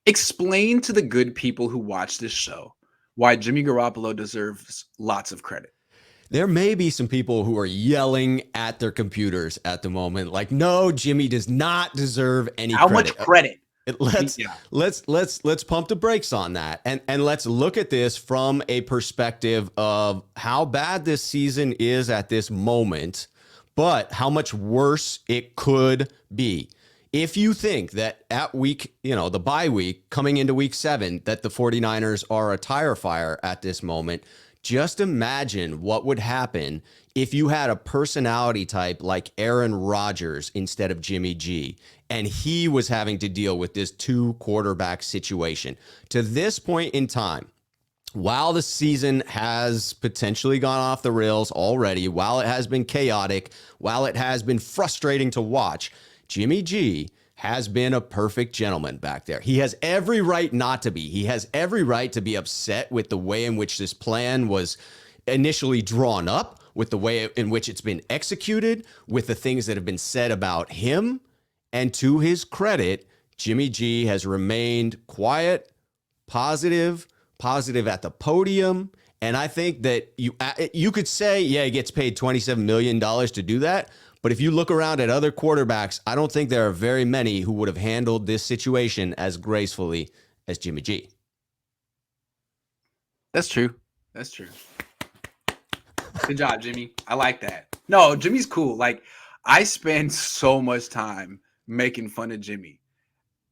Explain to the good people who watch this show why Jimmy Garoppolo deserves lots of credit. There may be some people who are yelling at their computers at the moment, like, "No, Jimmy does not deserve any How much credit." credit? Let's Yeah. let's pump the brakes on that, and let's look at this from a perspective of how bad this season is at this moment, but how much worse it could be. If you think that at week, the bye week coming into week 7, that the 49ers are a tire fire at this moment, just imagine what would happen if you had a personality type like Aaron Rodgers instead of Jimmy G, and he was having to deal with this 2 quarterback situation. To this point in time, while the season has potentially gone off the rails already, while it has been chaotic, while it has been frustrating to watch, Jimmy G has been a perfect gentleman back there. He has every right not to be. He has every right to be upset with the way in which this plan was initially drawn up, with the way in which it's been executed, with the things that have been said about him. And to his credit, Jimmy G has remained quiet, positive at the podium. And I think that you could say, yeah, he gets paid $27 million to do that. But if you look around at other quarterbacks, I don't think there are very many who would have handled this situation as gracefully as Jimmy G. That's true. That's true. Good job, Jimmy. I like that. No, Jimmy's cool. Like, I spend so much time making fun of Jimmy.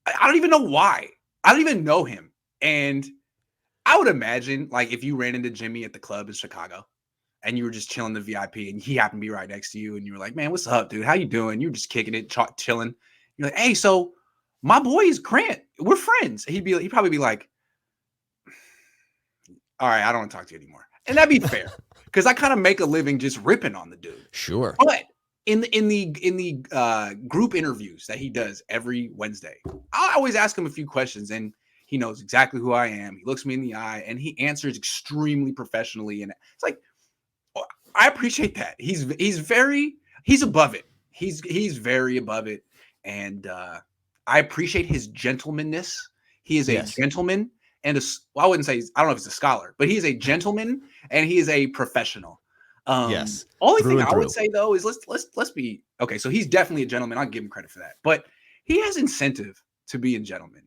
I don't even know why. I don't even know him. And I would imagine, like, if you ran into Jimmy at the club in Chicago and you were just chilling the VIP and he happened to be right next to you and you were like, man, what's up, dude? How you doing? You were just kicking it, chilling. You're like, hey, so my boy is Grant. We're friends. He'd probably be like, all right, I don't want to talk to you anymore. And that'd be fair because I kind of make a living just ripping on the dude. Sure. But in the group interviews that he does every Wednesday, I always ask him a few questions, and he knows exactly who I am. He looks me in the eye, and he answers extremely professionally. And it's like, I appreciate that. He's above it. He's very above it, and I appreciate his gentlemanness. He is a gentleman. And I wouldn't say I don't know if he's a scholar, but he's a gentleman and he is a professional. Yes. Only thing I would say though is let's be okay. So he's definitely a gentleman. I'll give him credit for that. But he has incentive to be a gentleman.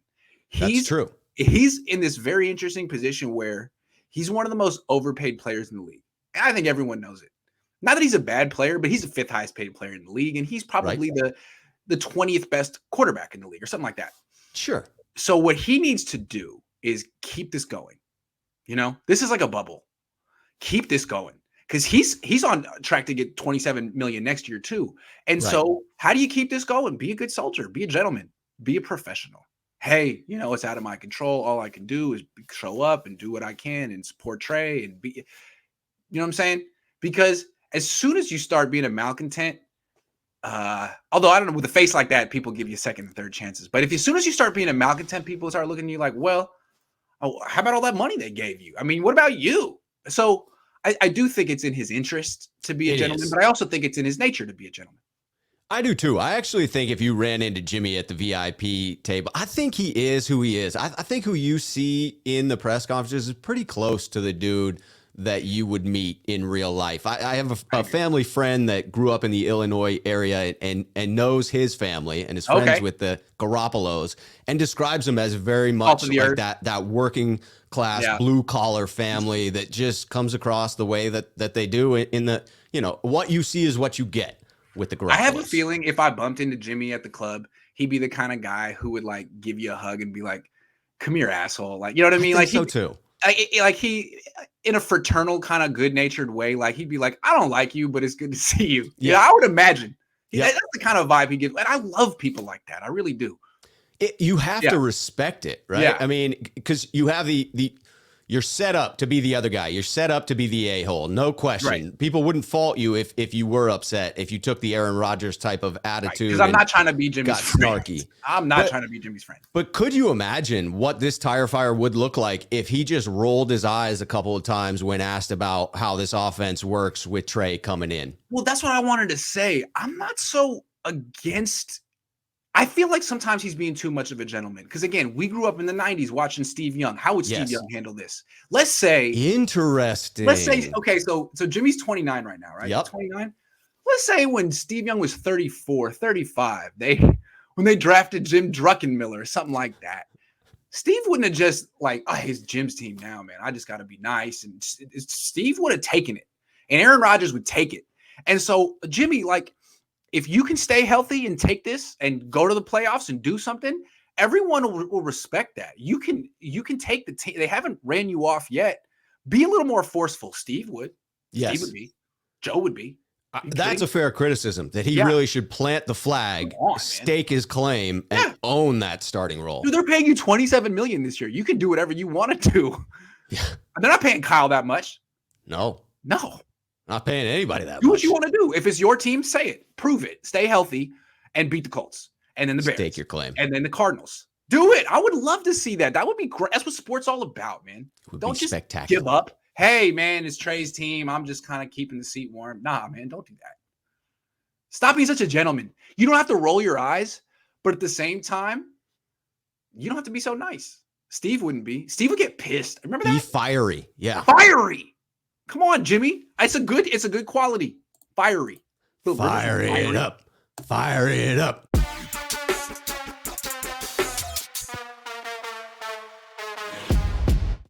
That's true. He's in this very interesting position where he's one of the most overpaid players in the league. And I think everyone knows it. Not that he's a bad player, but he's the 5th highest paid player in the league, and he's probably the 20th best quarterback in the league or something like that. Sure. So what he needs to do is keep this going. This is like a bubble. Keep this going because he's on track to get 27 million next year too. And so how do you keep this going? Be a good soldier, be a gentleman, be a professional. Hey, it's out of my control. All I can do is show up and do what I can and support Trey and be, you know what I'm saying? Because as soon as you start being a malcontent, although I don't know, with a face like that, people give you second and third chances. But as soon as you start being a malcontent, people start looking at you like, well, how about all that money they gave you? I mean, what about you? So I do think it's in his interest to be a gentleman, but I also think it's in his nature to be a gentleman. I do too. I actually think if you ran into Jimmy at the VIP table, I think he is who he is. I think who you see in the press conferences is pretty close to the dude that you would meet in real life. I have a family friend that grew up in the Illinois area and knows his family and is friends with the Garoppolos and describes them as very much like that working class blue collar family that just comes across the way that they do in the, what you see is what you get with the Garoppolos. I have a feeling if I bumped into Jimmy at the club, he'd be the kind of guy who would like give you a hug and be like, come here, asshole. Like, you know what I mean? Like so too. Like he, in a fraternal kind of good-natured way, like he'd be like, I don't like you, but it's good to see you. Yeah, I would imagine. That's the kind of vibe he gives. And I love people like that. I really do. You have to respect it, right? Yeah. I mean, because you have you're set up to be the other guy. You're set up to be the a-hole. No question. Right. People wouldn't fault you if you were upset, if you took the Aaron Rodgers type of attitude. Because I'm not trying to be Jimmy's friend. Snarky. I'm not trying to be Jimmy's friend. But could you imagine what this tire fire would look like if he just rolled his eyes a couple of times when asked about how this offense works with Trey coming in? Well, that's what I wanted to say. I'm not so against I feel like sometimes he's being too much of a gentleman. Because again, we grew up in the 90s watching Steve Young. How would Steve Young handle this? Let's say, Interesting. okay, so Jimmy's 29 right now, right? Yep. 29. Let's say when Steve Young was 34, 35, when they drafted Jim Druckenmiller or something like that. Steve wouldn't have just like, oh, it's Jim's team now, man. I just got to be nice. And Steve would have taken it, and Aaron Rodgers would take it. And so, Jimmy, like, if you can stay healthy and take this and go to the playoffs and do something, everyone will respect that. You can take the team. They haven't ran you off yet. Be a little more forceful. Steve would. Yes. Steve would be. Joe would be. That's a fair criticism, that he really should plant the flag, stake his claim, and own that starting role. Dude, they're paying you $27 million this year. You can do whatever you want to do. Yeah. They're not paying Kyle that much. No. Not paying anybody that much. Do what you want to do. If it's your team, say it. Prove it. Stay healthy and beat the Colts. And then the Bears. Stake your claim. And then the Cardinals. Do it. I would love to see that. That would be great. That's what sports all about, man. Don't just give up. Hey, man, it's Trey's team. I'm just kind of keeping the seat warm. Nah, man, don't do that. Stop being such a gentleman. You don't have to roll your eyes, but at the same time, you don't have to be so nice. Steve wouldn't be. Steve would get pissed. Remember that? Be fiery. Yeah. Fiery. Come on, Jimmy. It's a good quality. Fiery. Fire it up. Fire it up.